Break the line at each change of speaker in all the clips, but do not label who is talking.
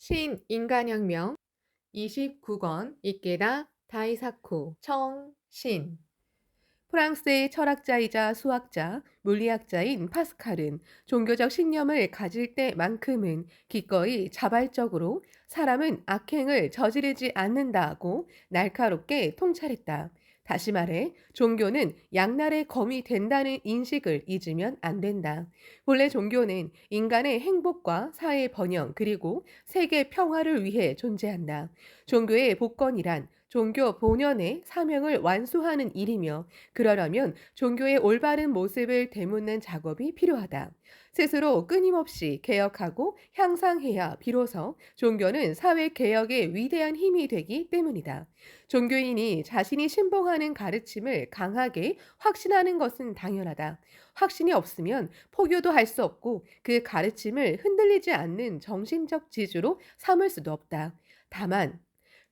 신인간혁명 29권 이케다 다이사쿠 청신. 프랑스의 철학자이자 수학자, 물리학자인 파스칼은 종교적 신념을 가질 때만큼은 기꺼이 자발적으로 사람은 악행을 저지르지 않는다고 날카롭게 통찰했다. 다시 말해, 종교는 양날의 검이 된다는 인식을 잊으면 안 된다. 본래 종교는 인간의 행복과 사회 번영 그리고 세계 평화를 위해 존재한다. 종교의 복권이란 종교 본연의 사명을 완수하는 일이며 그러려면 종교의 올바른 모습을 되묻는 작업이 필요하다. 스스로 끊임없이 개혁하고 향상해야 비로소 종교는 사회 개혁의 위대한 힘이 되기 때문이다. 종교인이 자신이 신봉하는 가르침을 강하게 확신하는 것은 당연하다. 확신이 없으면 포교도 할 수 없고 그 가르침을 흔들리지 않는 정신적 지주로 삼을 수도 없다. 다만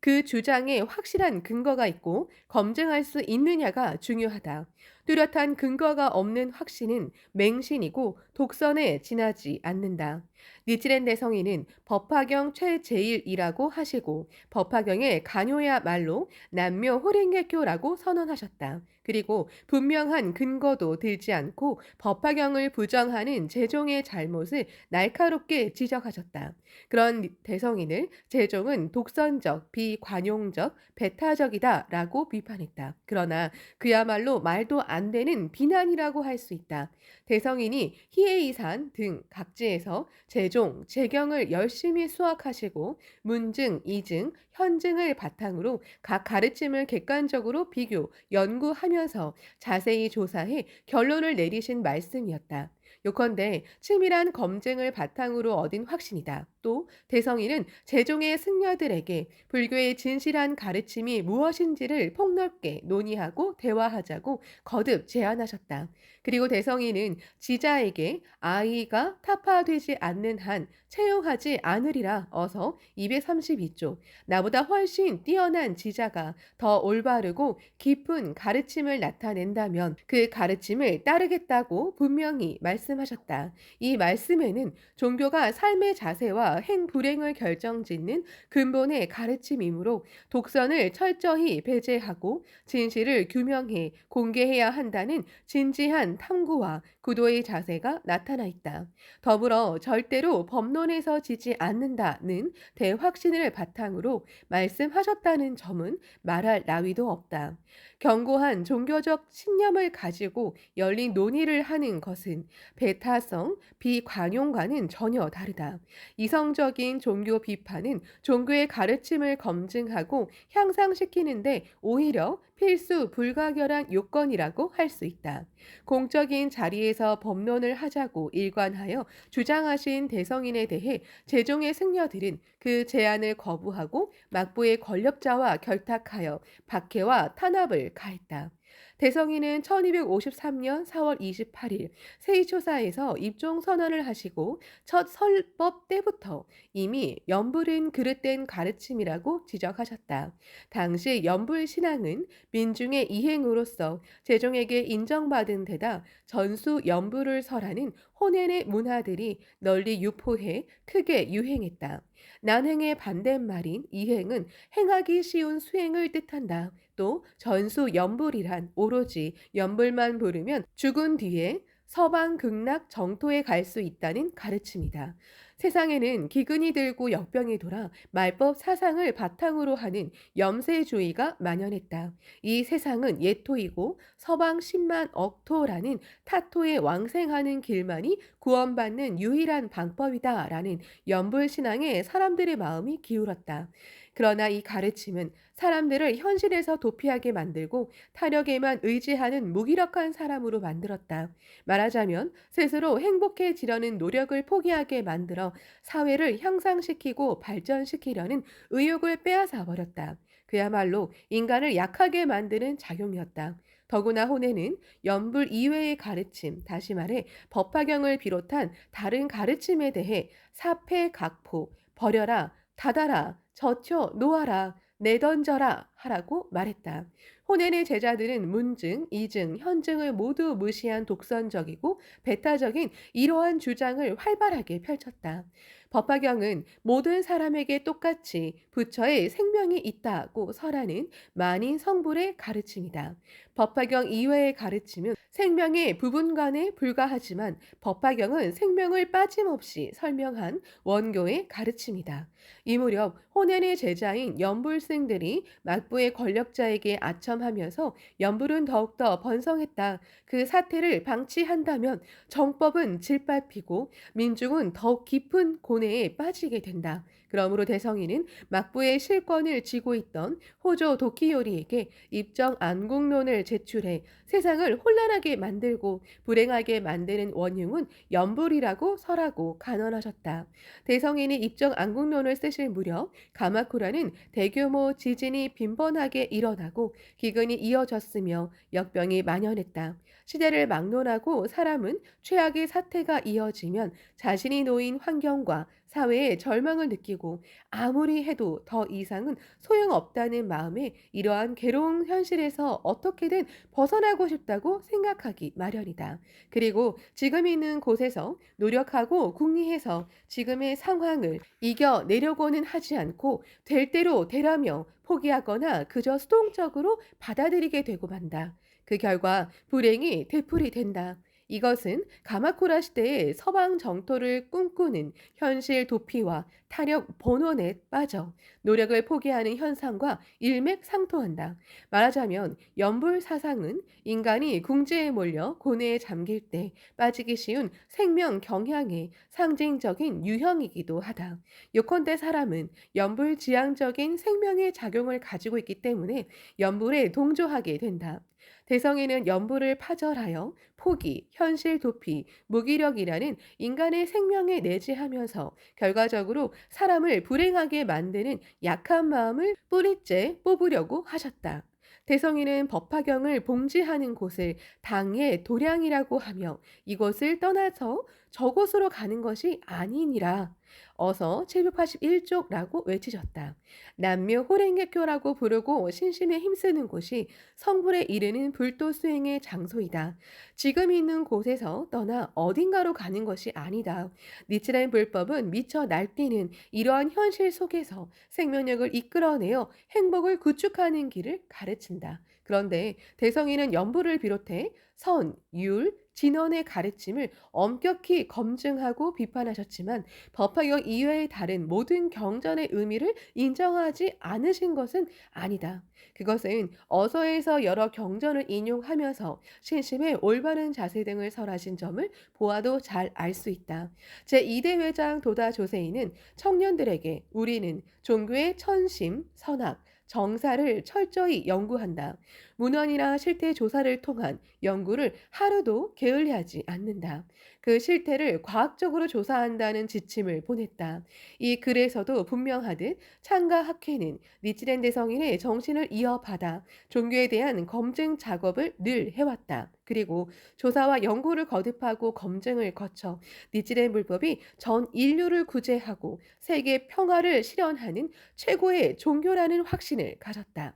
그 주장에 확실한 근거가 있고 검증할 수 있느냐가 중요하다. 뚜렷한 근거가 없는 확신은 맹신이고 독선에 지나지 않는다. 니치렌 대성인은 법화경 최제일이라고 하시고 법화경의 간요야말로 남묘 호랭개교라고 선언하셨다. 그리고 분명한 근거도 들지 않고 법화경을 부정하는 제종의 잘못을 날카롭게 지적하셨다. 그런 대성인을 제종은 독선적, 비관용적, 배타적이다라고 비판했다. 그러나 그야말로 말도 안 되는 비난이라고 할 수 있다. 대성인이 희해이산 등 각지에서 제종, 제경을 열심히 수학하시고 문증, 이증, 현증을 바탕으로 각 가르침을 객관적으로 비교, 연구하면서 자세히 조사해 결론을 내리신 말씀이었다. 요컨대 치밀한 검증을 바탕으로 얻은 확신이다. 또 대성인은 제종의 승려들에게 불교의 진실한 가르침이 무엇인지를 폭넓게 논의하고 대화하자고 거듭 제안하셨다. 그리고 대성인은 지자에게 아이가 타파되지 않는 한 채용하지 않으리라 어서 232조 나보다 훨씬 뛰어난 지자가 더 올바르고 깊은 가르침을 나타낸다면 그 가르침을 따르겠다고 분명히 말씀하셨다. 이 말씀에는 종교가 삶의 자세와 행불행을 결정짓는 근본의 가르침이므로 독선을 철저히 배제하고 진실을 규명해 공개해야 한다는 진지한 탐구와 구도의 자세가 나타나 있다. 더불어 절대로 법론에서 지지 않는다는 대확신을 바탕으로 말씀하셨다는 점은 말할 나위도 없다. 견고한 종교적 신념을 가지고 열린 논의를 하는 것은 배타성, 비관용과는 전혀 다르다. 이성적인 종교 비판은 종교의 가르침을 검증하고 향상시키는데 오히려 필수 불가결한 요건이라고 할 수 있다. 공적인 자리에서 법론을 하자고 일관하여 주장하신 대성인에 대해 제종의 승려들은 그 제안을 거부하고 막부의 권력자와 결탁하여 박해와 탄압을 가했다. 대성인은 1253년 4월 28일 세이초사에서 입종 선언을 하시고 첫 설법 때부터 이미 연불은 그릇된 가르침이라고 지적하셨다. 당시 연불 신앙은 민중의 이행으로서 제종에게 인정받은 데다 전수 연불을 설하는 혼연의 문화들이 널리 유포해 크게 유행했다. 난행의 반대말인 이행은 행하기 쉬운 수행을 뜻한다. 또 전수 연불이란 오로지 연불만 부르면 죽은 뒤에 서방 극락 정토에 갈 수 있다는 가르침이다. 세상에는 기근이 들고 역병이 돌아 말법 사상을 바탕으로 하는 염세주의가 만연했다. 이 세상은 예토이고 서방 10만 억토라는 타토에 왕생하는 길만이 구원받는 유일한 방법이다라는 연불신앙에 사람들의 마음이 기울었다. 그러나 이 가르침은 사람들을 현실에서 도피하게 만들고 타력에만 의지하는 무기력한 사람으로 만들었다. 말하자면 스스로 행복해지려는 노력을 포기하게 만들어 사회를 향상시키고 발전시키려는 의욕을 빼앗아 버렸다. 그야말로 인간을 약하게 만드는 작용이었다. 더구나 혼에는 연불 이외의 가르침, 다시 말해 법화경을 비롯한 다른 가르침에 대해 사패각포, 버려라, 닫아라, 젖혀 놓아라, 내던져라 하라고 말했다. 호넬의 제자들은 문증, 이증, 현증을 모두 무시한 독선적이고 배타적인 이러한 주장을 활발하게 펼쳤다. 법화경은 모든 사람에게 똑같이 부처의 생명이 있다고 설하는 만인 성불의 가르침이다. 법화경 이외의 가르침은 생명의 부분간에 불과하지만 법화경은 생명을 빠짐없이 설명한 원교의 가르침이다. 이 무렵 호난의 제자인 연불승들이 막부의 권력자에게 아첨하면서 연불은 더욱더 번성했다. 그 사태를 방치한다면 정법은 질밟히고 민중은 더욱 깊은 고뇌에 빠지게 된다. 그러므로 대성이는 막부의 실권을 쥐고 있던 호조 도키요리에게 입정 안국론을 제출해 세상을 혼란하게 만들고 불행하게 만드는 원흉은 연불이라고 설하고 간언하셨다. 대성인이 입정 안국론을 쓰실 무렵 가마쿠라는 대규모 지진이 빈번하게 일어나고 기근이 이어졌으며 역병이 만연했다. 시대를 막론하고 사람은 최악의 사태가 이어지면 자신이 놓인 환경과 사회에 절망을 느끼고 아무리 해도 더 이상은 소용없다는 마음에 이러한 괴로운 현실에서 어떻게든 벗어나고 싶다고 생각하기 마련이다. 그리고 지금 있는 곳에서 노력하고 궁리해서 지금의 상황을 이겨내려고는 하지 않고 될 대로 되라며 포기하거나 그저 수동적으로 받아들이게 되고 만다. 그 결과 불행이 되풀이 된다. 이것은 가마쿠라 시대의 서방 정토를 꿈꾸는 현실 도피와 타력 본원에 빠져 노력을 포기하는 현상과 일맥상통한다. 말하자면 연불 사상은 인간이 궁지에 몰려 고뇌에 잠길 때 빠지기 쉬운 생명 경향의 상징적인 유형이기도 하다. 요컨대 사람은 연불지향적인 생명의 작용을 가지고 있기 때문에 연불에 동조하게 된다. 대성에는 연불을 파절하여 포기, 현실 도피, 무기력이라는 인간의 생명에 내재하면서 결과적으로 사람을 불행하게 만드는 약한 마음을 뿌리째 뽑으려고 하셨다. 대성이는 법화경을 봉지하는 곳을 당의 도량이라고 하며 이곳을 떠나서 저곳으로 가는 것이 아니니라. 어서 781쪽라고 외치셨다. 남묘 호랭개교라고 부르고 신심에 힘쓰는 곳이 성불에 이르는 불도 수행의 장소이다. 지금 있는 곳에서 떠나 어딘가로 가는 것이 아니다. 니치라인 불법은 미쳐 날뛰는 이러한 현실 속에서 생명력을 이끌어내어 행복을 구축하는 길을 가르친다. 그런데 대성이는 연불을 비롯해 선, 율, 진언의 가르침을 엄격히 검증하고 비판하셨지만 법화경 이외의 다른 모든 경전의 의미를 인정하지 않으신 것은 아니다. 그것은 어서에서 여러 경전을 인용하면서 신심의 올바른 자세 등을 설하신 점을 보아도 잘 알 수 있다. 제2대 회장 도다 조세이는 청년들에게 우리는 종교의 천심, 선악, 정사를 철저히 연구한다. 문헌이나 실태 조사를 통한 연구를 하루도 게을리하지 않는다. 그 실태를 과학적으로 조사한다는 지침을 보냈다. 이 글에서도 분명하듯 창가 학회는 니치렌 대성인의 정신을 이어받아 종교에 대한 검증 작업을 늘 해왔다. 그리고 조사와 연구를 거듭하고 검증을 거쳐 니치렌 불법이 전 인류를 구제하고 세계 평화를 실현하는 최고의 종교라는 확신을 가졌다.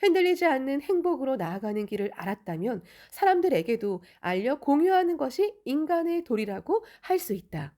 흔들리지 않는 행복으로 나아가는 길을 알았다면 사람들에게도 알려 공유하는 것이 인간의 도리라고 할 수 있다.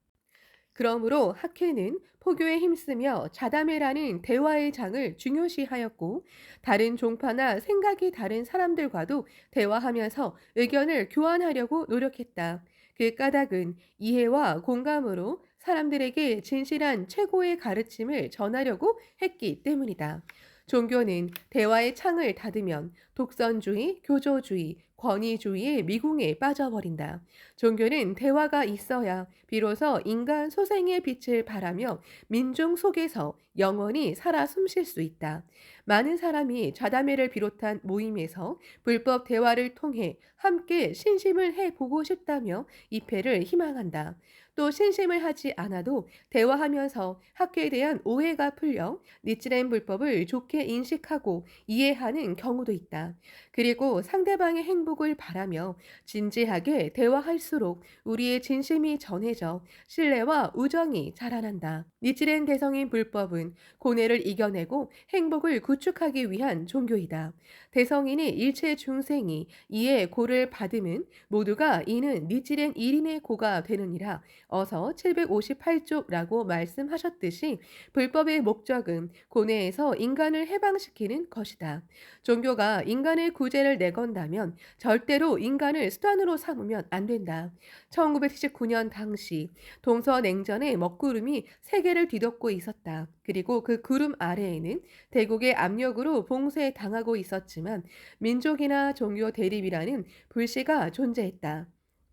그러므로 학회는 포교에 힘쓰며 자담회라는 대화의 장을 중요시하였고 다른 종파나 생각이 다른 사람들과도 대화하면서 의견을 교환하려고 노력했다. 그 까닭은 이해와 공감으로 사람들에게 진실한 최고의 가르침을 전하려고 했기 때문이다. 종교는 대화의 창을 닫으면 독선주의, 교조주의, 권위주의의 미궁에 빠져버린다. 종교는 대화가 있어야 비로소 인간 소생의 빛을 발하며 민중 속에서 영원히 살아 숨쉴 수 있다. 많은 사람이 좌담회를 비롯한 모임에서 불법 대화를 통해 함께 신심을 해보고 싶다며 입회를 희망한다. 또 신심을 하지 않아도 대화하면서 학교에 대한 오해가 풀려 니치렌 불법을 좋게 인식하고 이해하는 경우도 있다. 그리고 상대방의 행복을 바라며 진지하게 대화할수록 우리의 진심이 전해져 신뢰와 우정이 자라난다. 니치렌 대성인 불법은 고뇌를 이겨내고 행복을 구축하기 위한 종교이다. 대성인이 일체 중생이 이에 고를 받으면 모두가 이는 니치렌 1인의 고가 되느니라 어서 758쪽라고 말씀하셨듯이 불법의 목적은 고뇌에서 인간을 해방시키는 것이다. 종교가 인간의 구제를 내건다면 절대로 인간을 수단으로 삼으면 안 된다. 1979년 당시 동서냉전의 먹구름이 세계를 뒤덮고 있었다. 그리고 그 구름 아래에는 대국의 압력으로 봉쇄당하고 있었지만 민족이나 종교 대립이라는 불씨가 존재했다.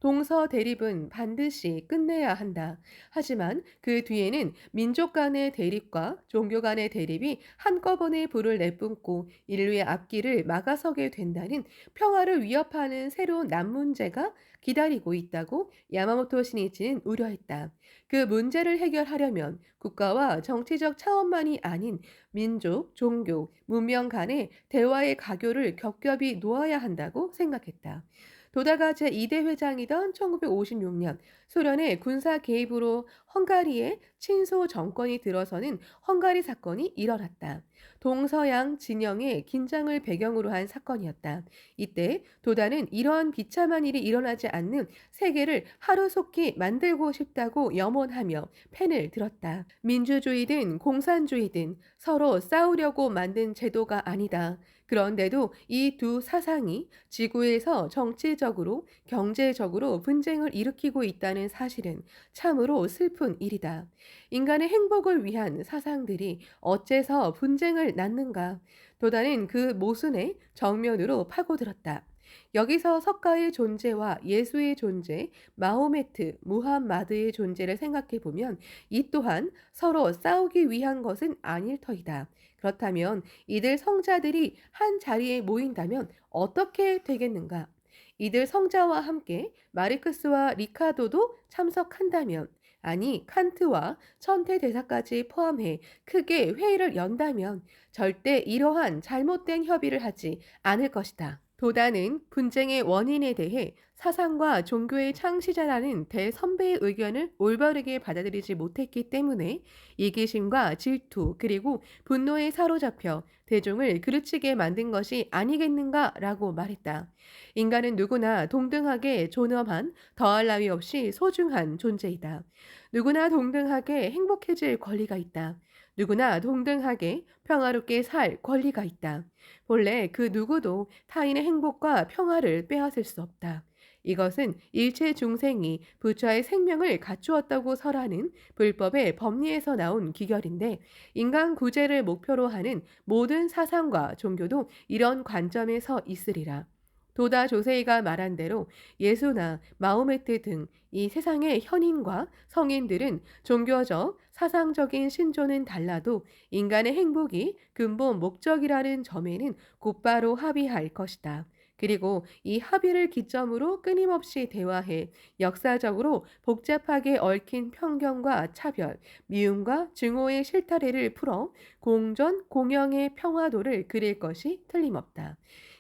동서 대립은 반드시 끝내야 한다. 하지만 그 뒤에는 민족 간의 대립과 종교 간의 대립이 한꺼번에 불을 내뿜고 인류의 앞길을 막아서게 된다는 평화를 위협하는 새로운 난문제가 기다리고 있다고 야마모토 신이치는 우려했다. 그 문제를 해결하려면 국가와 정치적 차원만이 아닌 민족, 종교, 문명 간의 대화의 가교를 겹겹이 놓아야 한다고 생각했다. 도다가 제2대 회장이던 1956년 소련의 군사 개입으로 헝가리에 친소 정권이 들어서는 헝가리 사건이 일어났다. 동서양 진영의 긴장을 배경으로 한 사건이었다. 이때 도다는 이러한 비참한 일이 일어나지 않는 세계를 하루속히 만들고 싶다고 염원하며 펜을 들었다. 민주주의든 공산주의든 서로 싸우려고 만든 제도가 아니다. 그런데도 이 두 사상이 지구에서 정치적으로, 경제적으로 분쟁을 일으키고 있다는 사실은 참으로 슬픈 일이다. 인간의 행복을 위한 사상들이 어째서 분쟁을 낳는가? 도다는 그 모순의 정면으로 파고들었다. 여기서 석가의 존재와 예수의 존재, 마호메트, 무함마드의 존재를 생각해 보면 이 또한 서로 싸우기 위한 것은 아닐 터이다. 그렇다면 이들 성자들이 한 자리에 모인다면 어떻게 되겠는가? 이들 성자와 함께 마르크스와 리카도도 참석한다면, 아니 칸트와 천태대사까지 포함해 크게 회의를 연다면 절대 이러한 잘못된 협의를 하지 않을 것이다. 도다는 분쟁의 원인에 대해 사상과 종교의 창시자라는 대선배의 의견을 올바르게 받아들이지 못했기 때문에 이기심과 질투 그리고 분노에 사로잡혀 대중을 그르치게 만든 것이 아니겠는가라고 말했다. 인간은 누구나 동등하게 존엄한 더할 나위 없이 소중한 존재이다. 누구나 동등하게 행복해질 권리가 있다. 누구나 동등하게 평화롭게 살 권리가 있다. 본래 그 누구도 타인의 행복과 평화를 빼앗을 수 없다. 이것은 일체 중생이 부처의 생명을 갖추었다고 설하는 불법의 법리에서 나온 기결인데 인간 구제를 목표로 하는 모든 사상과 종교도 이런 관점에 서 있으리라. 도다 조세이가 말한 대로 예수나 마호메트 등 이 세상의 현인과 성인들은 종교적, 사상적인 신조는 달라도 인간의 행복이 근본 목적이라는 점에는 곧바로 합의할 것이다. 그리고 이 합의를 기점으로 끊임없이 대화해 역사적으로 복잡하게 얽힌 편견과 차별, 미움과 증오의 실타래를 풀어 공전, 공영의 평화도를 그릴 것이 틀림없다.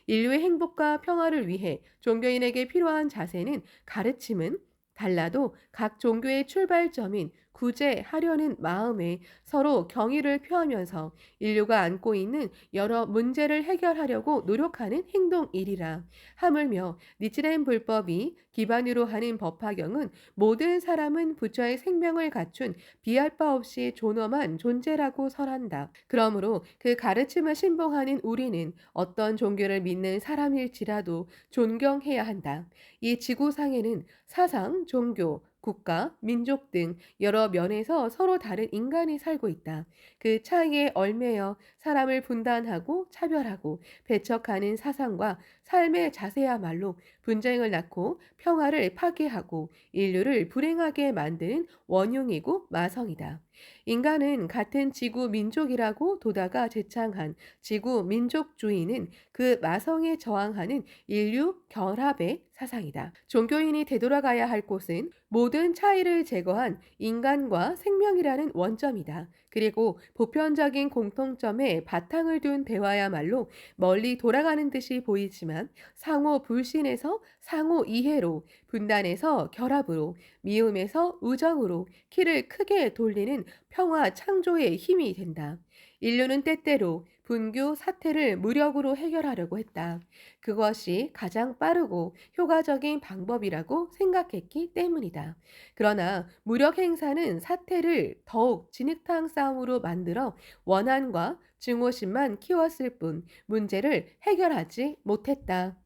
인류의 행복과 평화를 위해 종교인에게 필요한 자세는 가르침은 달라도 각 종교의 출발점인 구제하려는 마음에 서로 경의를 표하면서 인류가 안고 있는 여러 문제를 해결하려고 노력하는 행동이리라. 하물며 니치렌 불법이 기반으로 하는 법화경은 모든 사람은 부처의 생명을 갖춘 비할 바 없이 존엄한 존재라고 설한다. 그러므로 그 가르침을 신봉하는 우리는 어떤 종교를 믿는 사람일지라도 존경해야 한다. 이 지구상에는 사상, 종교, 국가, 민족 등 여러 면에서 서로 다른 인간이 살고 있다. 그 차이에 얽매여 사람을 분단하고 차별하고 배척하는 사상과 삶의 자세야말로 분쟁을 낳고 평화를 파괴하고 인류를 불행하게 만드는 원흉이고 마성이다. 인간은 같은 지구 민족이라고 도다가 제창한 지구 민족주의는 그 마성에 저항하는 인류 결합의 사상이다. 종교인이 되돌아가야 할 곳은 모든 차이를 제거한 인간과 생명이라는 원점이다. 그리고 보편적인 공통점에 바탕을 둔 대화야말로 멀리 돌아가는 듯이 보이지만 상호 불신에서 상호 이해로, 분단에서 결합으로, 미움에서 우정으로 키를 크게 돌리는 평화 창조의 힘이 된다. 인류는 때때로 분교 사태를 무력으로 해결하려고 했다. 그것이 가장 빠르고 효과적인 방법이라고 생각했기 때문이다. 그러나 무력 행사는 사태를 더욱 진흙탕 싸움으로 만들어 원한과 증오심만 키웠을 뿐 문제를 해결하지 못했다.